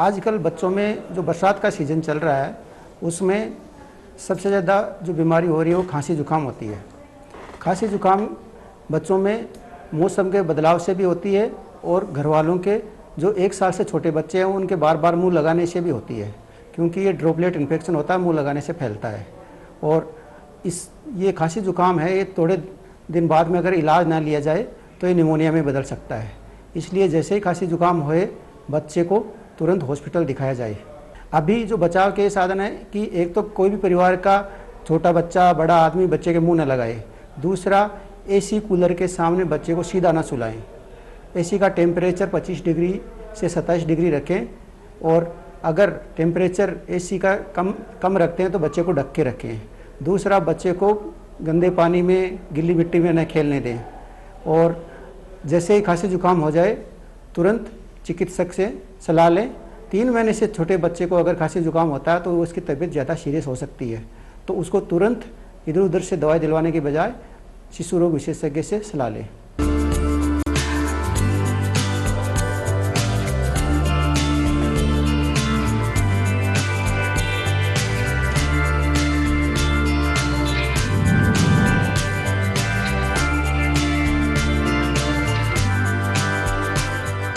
आजकल बच्चों में जो बरसात का सीज़न चल रहा है उसमें सबसे ज़्यादा जो बीमारी हो रही है वो खांसी जुकाम होती है। खांसी जुकाम बच्चों में मौसम के बदलाव से भी होती है और घर वालों के जो 1 साल से छोटे बच्चे हैं उनके बार बार मुंह लगाने से भी होती है, क्योंकि ये ड्रॉपलेट इन्फेक्शन होता है, मुंह लगाने से फैलता है। और ये खांसी जुकाम है, ये थोड़े दिन बाद में अगर इलाज ना लिया जाए तो ये निमोनिया में बदल सकता है। इसलिए जैसे ही खांसी जुकाम होए बच्चे को तुरंत हॉस्पिटल दिखाया जाए। अभी जो बचाव के साधन है कि एक तो कोई भी परिवार का छोटा बच्चा बड़ा आदमी बच्चे के मुंह न लगाए, दूसरा एसी कूलर के सामने बच्चे को सीधा ना सुलाएं, एसी का टेम्परेचर 25 डिग्री से 27 डिग्री रखें, और अगर टेम्परेचर एसी का कम रखते हैं तो बच्चे को ढक के रखें। दूसरा, बच्चे को गंदे पानी में गीली मिट्टी में न खेलने दें, और जैसे ही खांसी जुकाम हो जाए तुरंत चिकित्सक से सलाह लें। 3 महीने से छोटे बच्चे को अगर खांसी जुकाम होता है तो उसकी तबीयत ज़्यादा सीरियस हो सकती है, तो उसको तुरंत इधर उधर से दवाई दिलवाने के बजाय शिशु रोग विशेषज्ञ से सलाह लें।